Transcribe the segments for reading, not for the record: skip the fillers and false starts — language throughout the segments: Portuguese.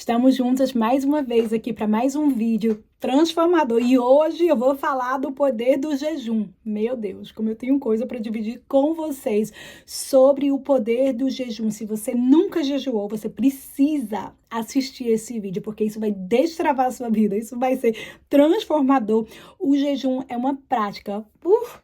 Estamos juntas mais uma vez aqui para mais um vídeo transformador e hoje eu vou falar do poder do jejum. Meu Deus, como eu tenho coisa para dividir com vocês sobre o poder do jejum. Se você nunca jejuou, você precisa assistir esse vídeo, porque isso vai destravar a sua vida, isso vai ser transformador. O jejum é uma prática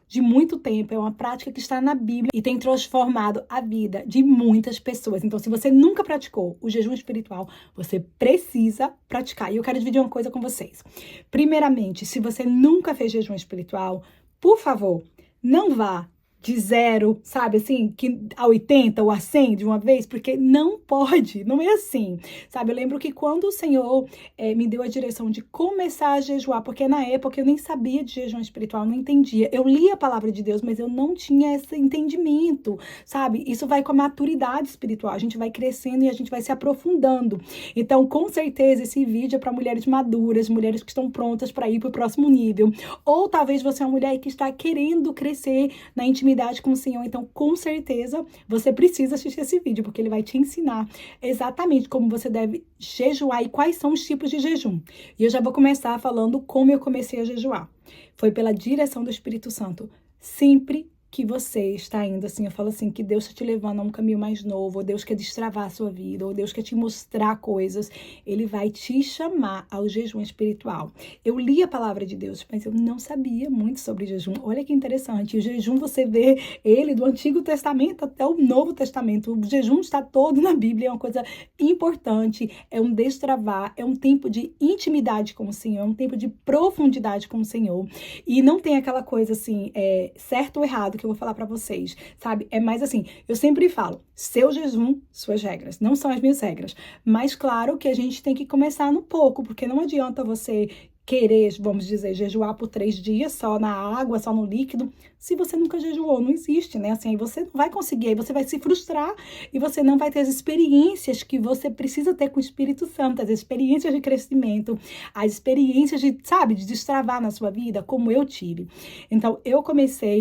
de muito tempo, é uma prática que está na Bíblia e tem transformado a vida de muitas pessoas. Então, se você nunca praticou o jejum espiritual, você precisa praticar. E eu quero dividir uma coisa com vocês. Primeiramente, se você nunca fez jejum espiritual, por favor, não vá de 0, sabe, assim, que a 80 ou a 100 de uma vez, porque não pode, não é assim, sabe? Eu lembro que quando o Senhor me deu a direção de começar a jejuar, porque na época eu nem sabia de jejum espiritual, não entendia. Eu lia a palavra de Deus, mas eu não tinha esse entendimento, sabe? Isso vai com a maturidade espiritual, a gente vai crescendo e a gente vai se aprofundando. Então, com certeza, esse vídeo é para mulheres maduras, mulheres que estão prontas para ir para o próximo nível. Ou talvez você é uma mulher que está querendo crescer na intimidade com o Senhor, então com certeza você precisa assistir esse vídeo, porque ele vai te ensinar exatamente como você deve jejuar e quais são os tipos de jejum. E eu já vou começar falando como eu comecei a jejuar. Foi pela direção do Espírito Santo. Sempre que você está indo assim, eu falo assim, que Deus está te levando a um caminho mais novo, ou Deus quer destravar a sua vida, ou Deus quer te mostrar coisas, Ele vai te chamar ao jejum espiritual. Eu li a palavra de Deus, mas eu não sabia muito sobre jejum. Olha que interessante, o jejum você vê ele do Antigo Testamento até o Novo Testamento. O jejum está todo na Bíblia, é uma coisa importante, é um destravar, é um tempo de intimidade com o Senhor, é um tempo de profundidade com o Senhor. E não tem aquela coisa assim, certo ou errado, que eu vou falar pra vocês, sabe? É mais assim, eu sempre falo, seu jejum, suas regras, não são as minhas regras, mas claro que a gente tem que começar no pouco, porque não adianta você querer, vamos dizer, jejuar por 3 dias só na água, só no líquido, se você nunca jejuou, não existe, né? Assim, aí você não vai conseguir, aí você vai se frustrar e você não vai ter as experiências que você precisa ter com o Espírito Santo, as experiências de crescimento, as experiências de, sabe, de destravar na sua vida, como eu tive. Então, eu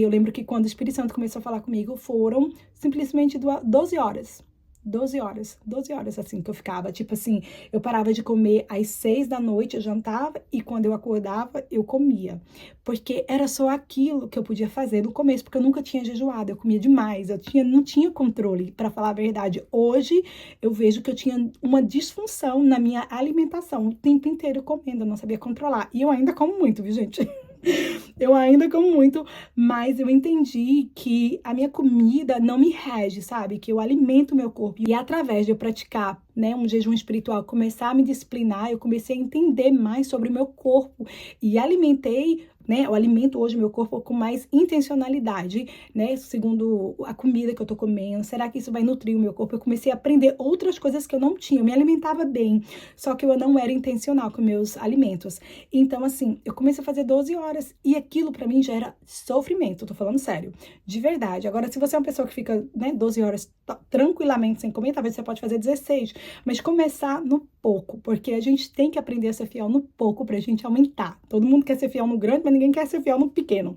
lembro que quando o Espírito Santo começou a falar comigo, foram simplesmente 12 horas. 12 horas assim que eu ficava, tipo assim, eu parava de comer às 6 da noite, eu jantava e quando eu acordava, eu comia, porque era só aquilo que eu podia fazer no começo, porque eu nunca tinha jejuado, eu comia demais, não tinha controle, para falar a verdade. Hoje, eu vejo que eu tinha uma disfunção na minha alimentação, o tempo inteiro comendo, eu não sabia controlar, e eu ainda como muito, viu, gente? Eu ainda como muito, mas eu entendi que a minha comida não me rege, sabe? Que eu alimento o meu corpo. E através de eu praticar, né, um jejum espiritual, começar a me disciplinar, eu comecei a entender mais sobre o meu corpo. E alimentei, né? Eu alimento hoje o meu corpo com mais intencionalidade, né? Segundo a comida que eu tô comendo. Será que isso vai nutrir o meu corpo? Eu comecei a aprender outras coisas que eu não tinha. Eu me alimentava bem, só que eu não era intencional com meus alimentos. Então, assim, eu comecei a fazer 12 horas e aquilo pra mim já era sofrimento. Tô falando sério, de verdade. Agora, se você é uma pessoa que fica, né, 12 horas tranquilamente sem comer, talvez você pode fazer 16, mas começar no pouco, porque a gente tem que aprender a ser fiel no pouco pra gente aumentar. Todo mundo quer ser fiel no grande, mas ninguém quer ser fiel no pequeno.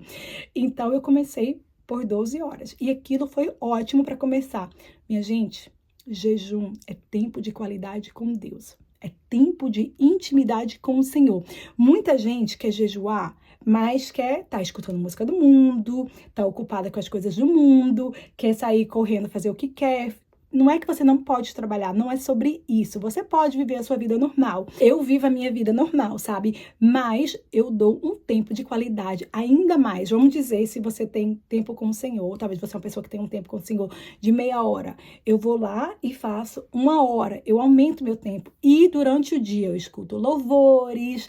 Então, eu comecei por 12 horas. E aquilo foi ótimo para começar. Minha gente, jejum é tempo de qualidade com Deus. É tempo de intimidade com o Senhor. Muita gente quer jejuar, mas quer estar escutando música do mundo, tá ocupada com as coisas do mundo, quer sair correndo, fazer o que quer. Não é que você não pode trabalhar, não é sobre isso. Você pode viver a sua vida normal. Eu vivo a minha vida normal, sabe? Mas eu dou um tempo de qualidade, ainda mais. Vamos dizer, se você tem tempo com o Senhor, talvez você é uma pessoa que tem um tempo com o Senhor de meia hora. Eu vou lá e faço 1 hora. Eu aumento meu tempo. E durante o dia eu escuto louvores,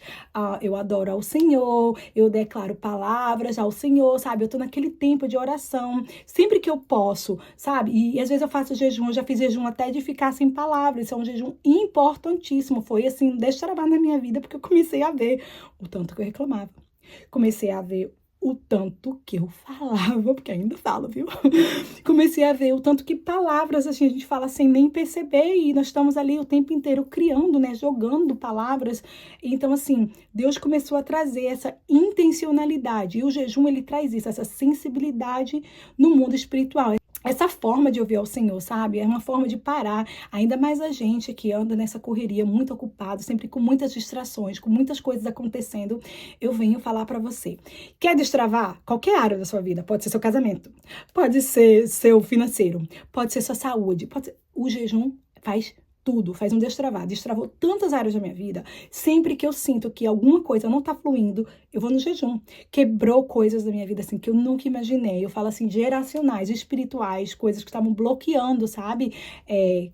eu adoro ao Senhor, eu declaro palavras ao Senhor, sabe? Eu tô naquele tempo de oração. Sempre que eu posso, sabe? E às vezes eu faço jejum, eu já fiz jejum até de ficar sem palavras. Isso é um jejum importantíssimo. Foi assim, destravar na minha vida, porque eu comecei a ver o tanto que eu reclamava. Comecei a ver o tanto que eu falava, porque ainda falo, viu? Comecei a ver o tanto que palavras assim, a gente fala sem nem perceber, e nós estamos ali o tempo inteiro criando, né? Jogando palavras. Então, assim, Deus começou a trazer essa intencionalidade. E o jejum, ele traz isso, essa sensibilidade no mundo espiritual. essa forma de ouvir ao Senhor, sabe? É uma forma de parar, ainda mais a gente que anda nessa correria, muito ocupado, sempre com muitas distrações, com muitas coisas acontecendo. Eu venho falar para você. Quer destravar qualquer área da sua vida? Pode ser seu casamento, pode ser seu financeiro, pode ser sua saúde, pode ser... O jejum faz tudo, faz um destravar. Destravou tantas áreas da minha vida. Sempre que eu sinto que alguma coisa não tá fluindo, eu vou no jejum. Quebrou coisas da minha vida, assim, que eu nunca imaginei. Eu falo, assim, geracionais, espirituais, coisas que estavam bloqueando, sabe?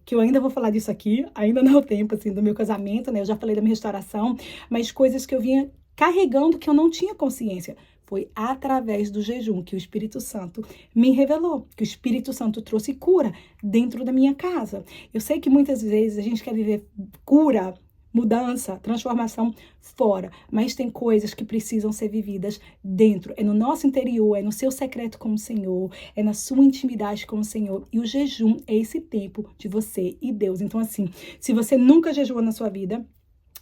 Que eu ainda vou falar disso aqui, ainda não é o tempo, assim, do meu casamento, né? Eu já falei da minha restauração, mas coisas que eu vinha carregando que eu não tinha consciência. Foi através do jejum que o Espírito Santo me revelou, que o Espírito Santo trouxe cura dentro da minha casa. Eu sei que muitas vezes a gente quer viver cura, mudança, transformação fora, mas tem coisas que precisam ser vividas dentro. É no nosso interior, é no seu secreto com o Senhor, é na sua intimidade com o Senhor. E o jejum é esse tempo de você e Deus. Então, assim, se você nunca jejuou na sua vida,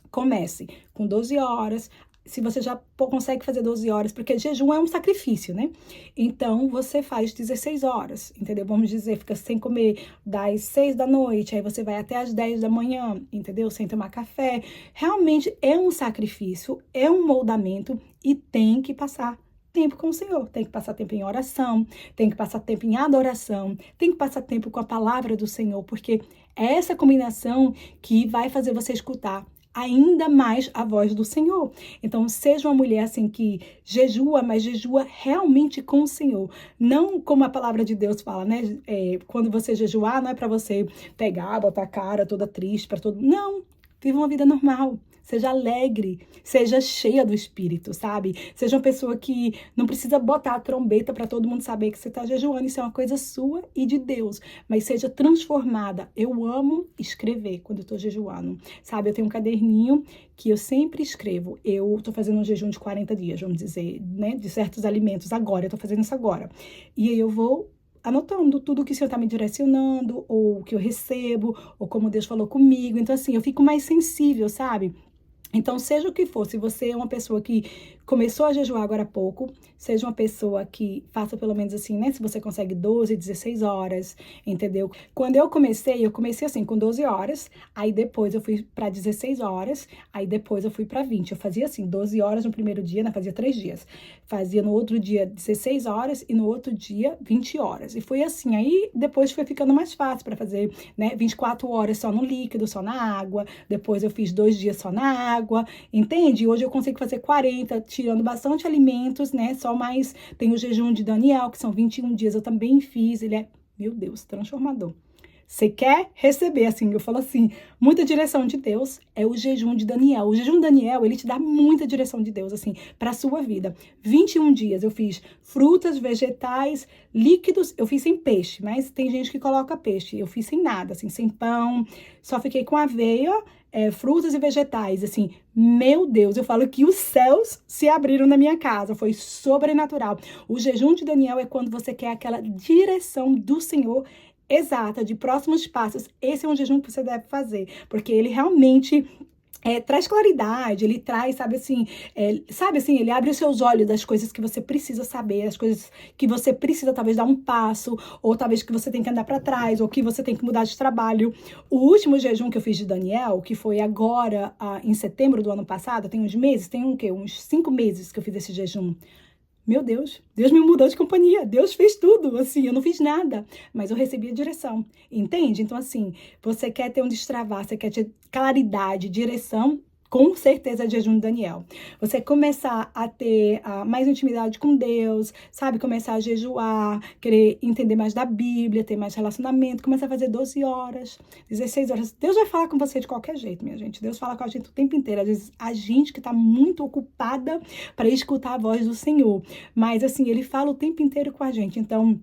comece com 12 horas. Se você já consegue fazer 12 horas, porque jejum é um sacrifício, né? Então, você faz 16 horas, entendeu? Vamos dizer, fica sem comer das 6 da noite, aí você vai até as 10 da manhã, entendeu? Sem tomar café. Realmente é um sacrifício, é um moldamento e tem que passar tempo com o Senhor. Tem que passar tempo em oração, tem que passar tempo em adoração, tem que passar tempo com a palavra do Senhor, porque é essa combinação que vai fazer você escutar ainda mais a voz do Senhor. Então, seja uma mulher assim que jejua, mas jejua realmente com o Senhor. Não como a palavra de Deus fala, né? Quando você jejuar, não é para você pegar, botar a cara toda triste para todo... Não, viva uma vida normal. Seja alegre, seja cheia do Espírito, sabe? Seja uma pessoa que não precisa botar a trombeta para todo mundo saber que você está jejuando. Isso é uma coisa sua e de Deus. Mas seja transformada. Eu amo escrever quando eu estou jejuando, sabe? Eu tenho um caderninho que eu sempre escrevo. Eu estou fazendo um jejum de 40 dias, vamos dizer, né? De certos alimentos agora. Eu estou fazendo isso agora. E aí eu vou anotando tudo que o Senhor está me direcionando, ou o que eu recebo, ou como Deus falou comigo. Então, assim, eu fico mais sensível, sabe? Então, seja o que for, se você é uma pessoa que começou a jejuar agora há pouco, seja uma pessoa que faça pelo menos assim, né? Se você consegue 12, 16 horas, entendeu? Quando eu comecei assim, com 12 horas, aí depois eu fui para 16 horas, aí depois eu fui para 20. Eu fazia assim, 12 horas no primeiro dia, né? Fazia 3 dias. Fazia no outro dia 16 horas e no outro dia 20 horas. E foi assim, aí depois foi ficando mais fácil para fazer, né? 24 horas só no líquido, só na água. Depois eu fiz 2 dias só na água, entende? Hoje eu consigo fazer 40, tirando bastante alimentos, né? Só mais, tem o jejum de Daniel, que são 21 dias, eu também fiz, ele é, meu Deus, transformador. Você quer receber, assim, eu falo assim, muita direção de Deus é o jejum de Daniel. O jejum de Daniel, ele te dá muita direção de Deus, assim, para a sua vida. 21 dias eu fiz frutas, vegetais, líquidos, eu fiz sem peixe, mas tem gente que coloca peixe. Eu fiz sem nada, assim, sem pão, só fiquei com aveia, frutas e vegetais, assim, meu Deus, eu falo que os céus se abriram na minha casa, foi sobrenatural. O jejum de Daniel é quando você quer aquela direção do Senhor exata, de próximos passos. Esse é um jejum que você deve fazer, porque ele realmente traz claridade, ele traz, sabe assim, ele abre os seus olhos das coisas que você precisa saber, as coisas que você precisa talvez dar um passo, ou talvez que você tem que andar para trás, ou que você tem que mudar de trabalho. O último jejum que eu fiz de Daniel, que foi agora em setembro do ano passado, tem uns meses, tem uns 5 meses que eu fiz esse jejum. Meu Deus, Deus me mudou de companhia, Deus fez tudo, assim, eu não fiz nada, mas eu recebi a direção, entende? Então, assim, você quer ter um destravar, você quer ter claridade, direção, com certeza é jejum de Daniel. Você começar a ter mais intimidade com Deus, sabe? Começar a jejuar, querer entender mais da Bíblia, ter mais relacionamento, começar a fazer 12 horas, 16 horas. Deus vai falar com você de qualquer jeito, minha gente. Deus fala com a gente o tempo inteiro. Às vezes, a gente que tá muito ocupada para escutar a voz do Senhor. Mas, assim, Ele fala o tempo inteiro com a gente. Então,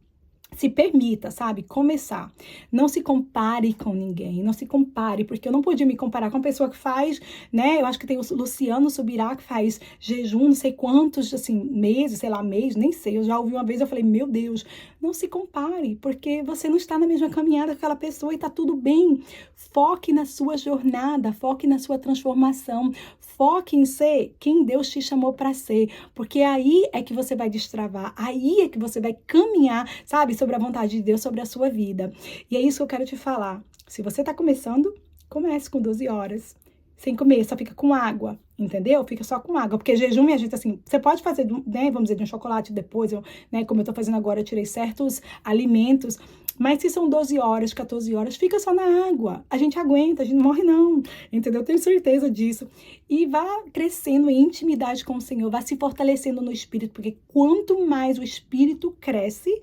se permita, sabe, começar. Não se compare com ninguém, não se compare, porque eu não podia me comparar com uma pessoa que faz, né, eu acho que tem o Luciano Subirá, que faz jejum, não sei quantos, assim, meses, sei lá, mês, nem sei, eu já ouvi uma vez, eu falei, meu Deus, Não se compare, porque você não está na mesma caminhada com aquela pessoa e está tudo bem. Foque na sua jornada, foque na sua transformação, foque em ser quem Deus te chamou para ser, porque aí é que você vai destravar, aí é que você vai caminhar, sabe, sobre a vontade de Deus, sobre a sua vida. E é isso que eu quero te falar. Se você está começando, comece com 12 horas. Sem comer, só fica com água, entendeu? Fica só com água, porque jejum, minha gente, assim, você pode fazer, né, vamos dizer, de um chocolate depois, né, como eu tô fazendo agora, eu tirei certos alimentos, mas se são 12 horas, 14 horas, fica só na água. A gente aguenta, a gente não morre não, entendeu? Eu tenho certeza disso. E vá crescendo em intimidade com o Senhor, vá se fortalecendo no Espírito, porque quanto mais o Espírito cresce,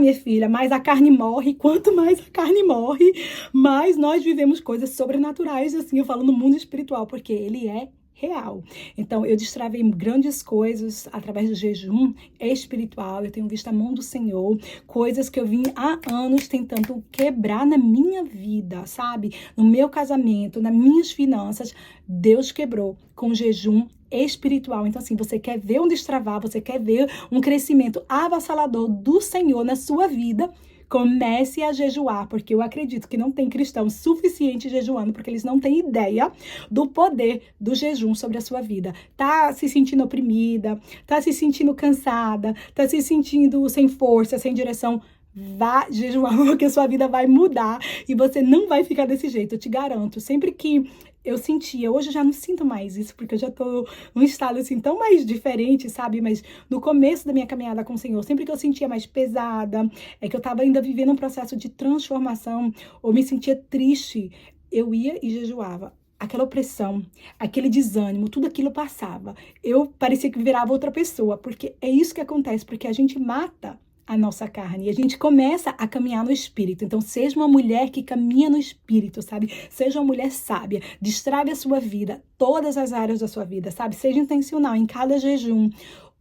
minha filha, mais a carne morre, quanto mais a carne morre, mais nós vivemos coisas sobrenaturais, assim, eu falo no mundo espiritual, porque ele é real. Então, eu destravei grandes coisas através do jejum espiritual, eu tenho visto a mão do Senhor, coisas que eu vim há anos tentando quebrar na minha vida, sabe? No meu casamento, nas minhas finanças, Deus quebrou com jejum espiritual. Então, assim, você quer ver um destravar, você quer ver um crescimento avassalador do Senhor na sua vida, comece a jejuar, porque eu acredito que não tem cristão suficiente jejuando, porque eles não têm ideia do poder do jejum sobre a sua vida. Tá se sentindo oprimida, tá se sentindo cansada, tá se sentindo sem força, sem direção, vá jejuar, porque a sua vida vai mudar e você não vai ficar desse jeito, eu te garanto. Sempre que eu sentia, hoje eu já não sinto mais isso, porque eu já tô num estado assim tão mais diferente, sabe? Mas no começo da minha caminhada com o Senhor, sempre que eu sentia mais pesada, que eu tava ainda vivendo um processo de transformação, ou me sentia triste, eu ia e jejuava. Aquela opressão, aquele desânimo, tudo aquilo passava. Eu parecia que virava outra pessoa, porque é isso que acontece, porque a gente mata a nossa carne e a gente começa a caminhar no Espírito. Então, seja uma mulher que caminha no Espírito, sabe? Seja uma mulher sábia, destrave a sua vida, todas as áreas da sua vida, sabe? Seja intencional em cada jejum.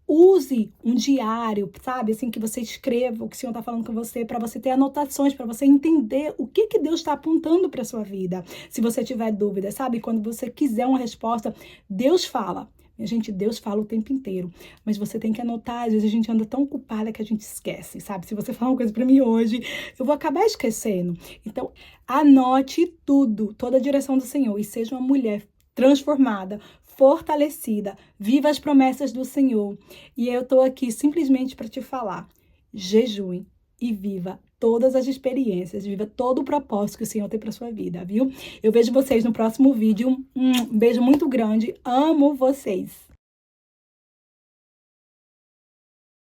Use um diário, sabe? Assim, que você escreva o que o Senhor está falando com você, para você ter anotações, para você entender o que Deus está apontando para sua vida. Se você tiver dúvida, sabe? Quando você quiser uma resposta, Deus fala. Minha gente, Deus fala o tempo inteiro, mas você tem que anotar. Às vezes a gente anda tão ocupada que a gente esquece, sabe? Se você falar uma coisa pra mim hoje, eu vou acabar esquecendo. Então, anote tudo, toda a direção do Senhor, e seja uma mulher transformada, fortalecida, viva as promessas do Senhor. E eu tô aqui simplesmente para te falar, jejue e viva todas as experiências, viva todo o propósito que o Senhor tem para sua vida, viu? Eu vejo vocês no próximo vídeo. Um beijo muito grande. Amo vocês.